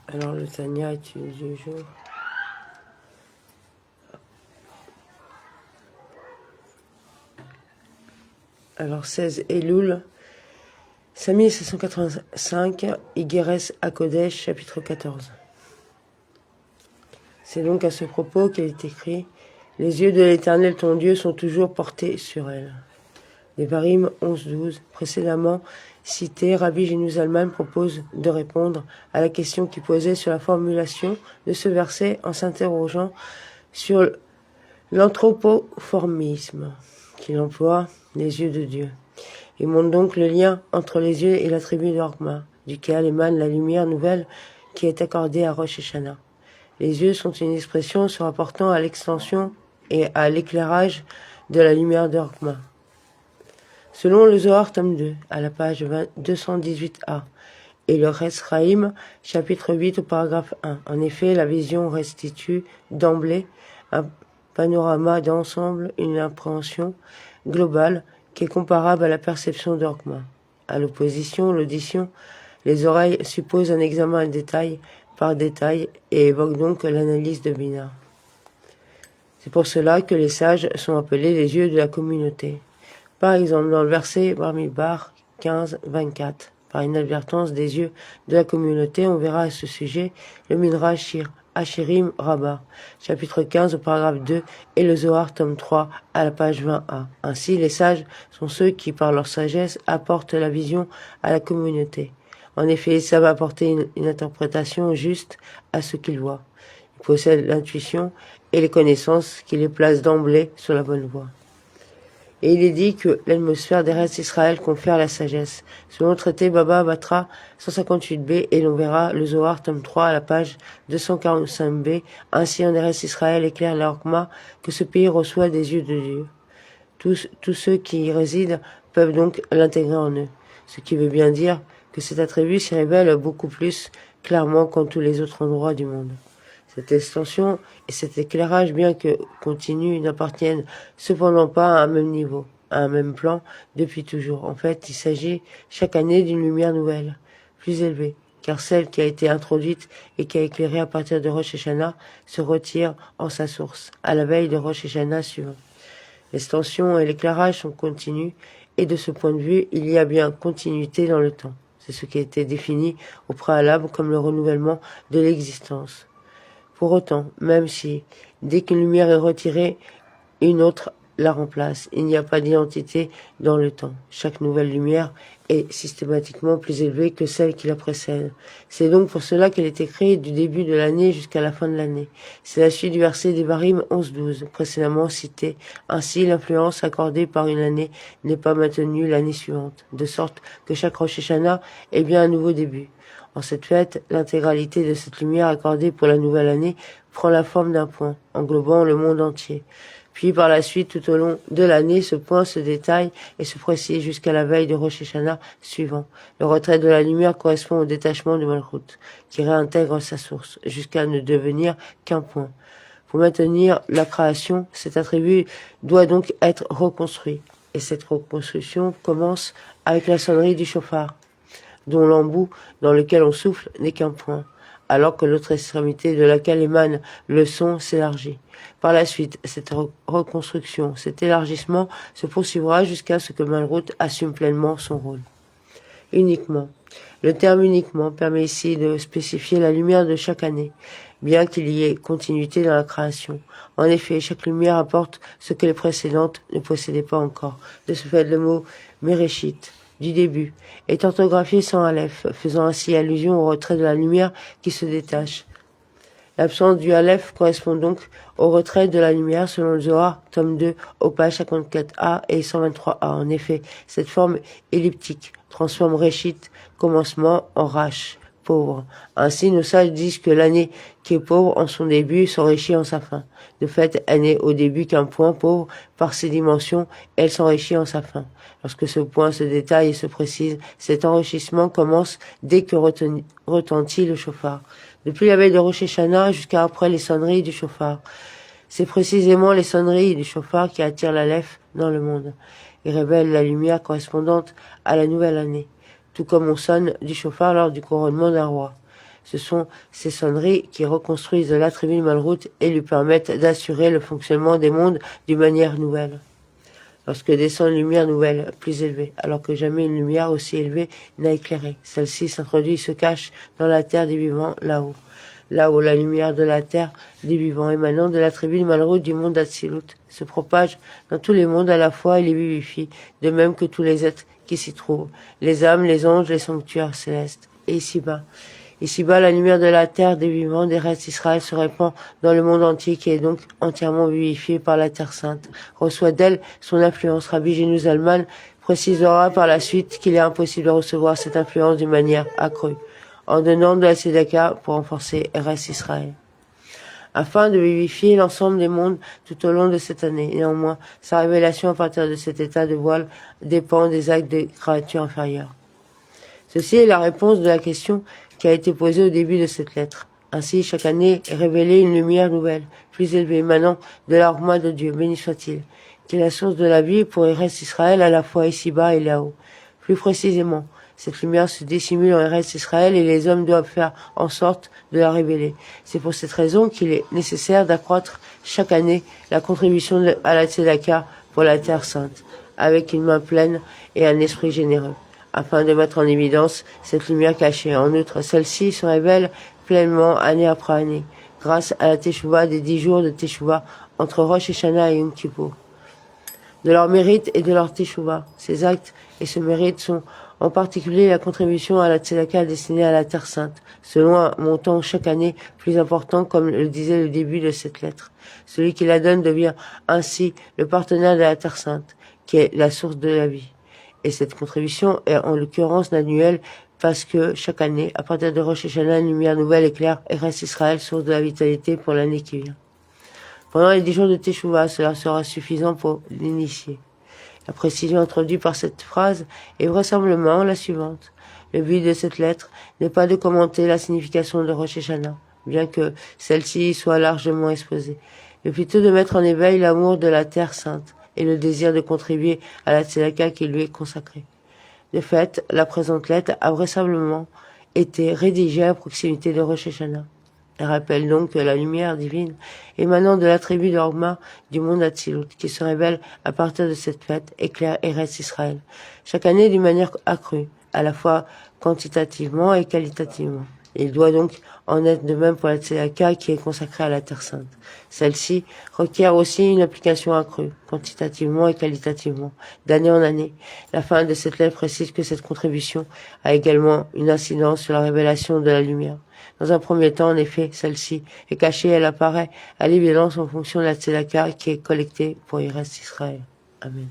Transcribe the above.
Alors le Tanya est du jour. Alors 16 Elul, 5785, Igeres à Kodesh, chapitre 14. C'est donc à ce propos qu'il est écrit « Les yeux de l'Éternel ton Dieu sont toujours portés sur elle ». Devarim 11-12, précédemment cité, Rabbi Genu Zalman propose de répondre à la question qui posait sur la formulation de ce verset en s'interrogeant sur l'anthropoformisme qu'il emploie, les yeux de Dieu. Il montre donc le lien entre les yeux et l'attribut d'Orgma, duquel émane la lumière nouvelle qui est accordée à Rosh Hashanah. Les yeux sont une expression se rapportant à l'extension et à l'éclairage de la lumière d'Orgma. Selon le Zohar, tome 2, à la page 218a, et le Resraïm, chapitre 8, au paragraphe 1. En effet, la vision restitue d'emblée un panorama d'ensemble, une appréhension globale qui est comparable à la perception d'Orgma. À l'opposition, l'audition, les oreilles supposent un examen détail par détail et évoquent donc l'analyse de Bina. C'est pour cela que les sages sont appelés les yeux de la communauté. Par exemple, dans le verset Bamidbar 15-24, par inadvertance des yeux de la communauté, on verra à ce sujet le Midrash Shir Asherim Rabbah, chapitre 15 au paragraphe 2, et le Zohar, tome 3, à la page 20a. Ainsi, les sages sont ceux qui, par leur sagesse, apportent la vision à la communauté. En effet, ils savent apporter une interprétation juste à ce qu'ils voient. Ils possèdent l'intuition et les connaissances qui les placent d'emblée sur la bonne voie. Et il est dit que l'atmosphère des restes d'Israël confère la sagesse. Selon le traité Baba Batra 158b, et l'on verra le Zohar tome 3 à la page 245b, ainsi en restes d'Israël éclaire l'Orgma que ce pays reçoit des yeux de Dieu. Tous ceux qui y résident peuvent donc l'intégrer en eux. Ce qui veut bien dire que cet attribut s'y révèle beaucoup plus clairement qu'en tous les autres endroits du monde. Cette extension et cet éclairage, bien que continus, n'appartiennent cependant pas à un même niveau, à un même plan, depuis toujours. En fait, il s'agit chaque année d'une lumière nouvelle, plus élevée, car celle qui a été introduite et qui a éclairé à partir de Rosh Hashanah se retire en sa source, à la veille de Rosh Hashanah suivant. L'extension et l'éclairage sont continus, et de ce point de vue, il y a bien continuité dans le temps. C'est ce qui a été défini au préalable comme le renouvellement de l'existence. Pour autant, même si, dès qu'une lumière est retirée, une autre la remplace, il n'y a pas d'identité dans le temps. Chaque nouvelle lumière est systématiquement plus élevée que celle qui la précède. C'est donc pour cela qu'elle est écrite du début de l'année jusqu'à la fin de l'année. C'est la suite du verset Devarim 11-12, précédemment cité. Ainsi, l'influence accordée par une année n'est pas maintenue l'année suivante, de sorte que chaque Rosh Hashanah est bien un nouveau début. En cette fête, l'intégralité de cette lumière accordée pour la nouvelle année prend la forme d'un point, englobant le monde entier. Puis par la suite, tout au long de l'année, ce point se détaille et se précise jusqu'à la veille de Rosh Hashanah suivant. Le retrait de la lumière correspond au détachement de Malchut, qui réintègre sa source, jusqu'à ne devenir qu'un point. Pour maintenir la création, cet attribut doit donc être reconstruit. Et cette reconstruction commence avec la sonnerie du chauffard, dont l'embout dans lequel on souffle n'est qu'un point, alors que l'autre extrémité de laquelle émane le son s'élargit. Par la suite, cette reconstruction, cet élargissement se poursuivra jusqu'à ce que Malchut assume pleinement son rôle. Uniquement. Le terme uniquement permet ici de spécifier la lumière de chaque année, bien qu'il y ait continuité dans la création. En effet, chaque lumière apporte ce que les précédentes ne possédaient pas encore. De ce fait, le mot Mereshit, du début, est orthographié sans aleph, faisant ainsi allusion au retrait de la lumière qui se détache. L'absence du aleph correspond donc au retrait de la lumière selon le Zohar, tome 2, aux pages 54a et 123a. En effet, cette forme elliptique transforme Réchit, commencement, en Rach, pauvre. Ainsi, nos sages disent que l'année qui est pauvre en son début s'enrichit en sa fin. De fait, elle n'est au début qu'un point pauvre par ses dimensions, elle s'enrichit en sa fin. Lorsque ce point se détaille et se précise, cet enrichissement commence dès que retentit le chauffard. Depuis la veille de Rosh Hashanah jusqu'à après les sonneries du chauffard. C'est précisément les sonneries du chauffard qui attirent l'aleph dans le monde et révèlent la lumière correspondante à la nouvelle année, tout comme on sonne du chauffard lors du couronnement d'un roi. Ce sont ces sonneries qui reconstruisent l'attribut de Malrout et lui permettent d'assurer le fonctionnement des mondes d'une manière nouvelle. Lorsque descend une lumière nouvelle, plus élevée, alors que jamais une lumière aussi élevée n'a éclairé, celle-ci s'introduit et se cache dans la terre des vivants là-haut. Là-haut, la lumière de la terre des vivants émanant de l'attribut de Malrout du monde d'Atsilut se propage dans tous les mondes à la fois et les vivifie, de même que tous les êtres qui s'y trouvent, les âmes, les anges, les sanctuaires célestes. Et ici-bas, la lumière de la terre des vivants des restes d'Israël se répand dans le monde entier qui est donc entièrement vivifié par la terre sainte. Reçoit d'elle son influence. Rabbi Genu Zalman précisera par la suite qu'il est impossible de recevoir cette influence d'une manière accrue, en donnant de la tzedaka pour renforcer Eretz Israël. Afin de vivifier l'ensemble des mondes tout au long de cette année. Néanmoins, sa révélation à partir de cet état de voile dépend des actes des créatures inférieures. Ceci est la réponse de la question qui a été posée au début de cette lettre. Ainsi, chaque année est révélée une lumière nouvelle, plus élevée, émanant de l'aroma de Dieu, béni soit-il, qui est la source de la vie pour Eretz Israël à la fois ici-bas et là-haut. Plus précisément, cette lumière se dissimule en Eretz Israël et les hommes doivent faire en sorte de la révéler. C'est pour cette raison qu'il est nécessaire d'accroître chaque année la contribution à la tzedaka pour la Terre Sainte, avec une main pleine et un esprit généreux, afin de mettre en évidence cette lumière cachée. En outre, celle-ci se révèle pleinement année après année, grâce à la Teshuvah des 10 jours de Teshuvah entre Rosh Hashanah et Yom Kippour. De leur mérite et de leur Teshuvah, ces actes et ce mérite sont en particulier la contribution à la tzedaka destinée à la Terre Sainte, selon un montant chaque année plus important, comme le disait le début de cette lettre. Celui qui la donne devient ainsi le partenaire de la Terre Sainte, qui est la source de la vie. Et cette contribution est en l'occurrence annuelle parce que chaque année, à partir de Rosh Hashanah, une lumière nouvelle éclaire et reste Israël, source de la vitalité pour l'année qui vient. Pendant les 10 jours de Teshuvah, cela sera suffisant pour l'initier. La précision introduite par cette phrase est vraisemblablement la suivante. Le but de cette lettre n'est pas de commenter la signification de Rosh Hashanah, bien que celle-ci soit largement exposée, mais plutôt de mettre en éveil l'amour de la Terre Sainte et le désir de contribuer à la tzedaka qui lui est consacrée. De fait, la présente lettre a vraisemblablement été rédigée à proximité de Rosh Hashanah. Elle rappelle donc que la lumière divine émanant de l'attribut d'Orma du monde Atzilut, qui se révèle à partir de cette fête, éclaire Eretz Israël, chaque année d'une manière accrue, à la fois quantitativement et qualitativement. Il doit donc en être de même pour la tzedaka qui est consacrée à la Terre Sainte. Celle-ci requiert aussi une application accrue, quantitativement et qualitativement, d'année en année. La fin de cette lettre précise que cette contribution a également une incidence sur la révélation de la lumière. Dans un premier temps, en effet, celle-ci est cachée, elle apparaît à l'évidence en fonction de la tzedaka qui est collectée pour Eretz Israël. Amen.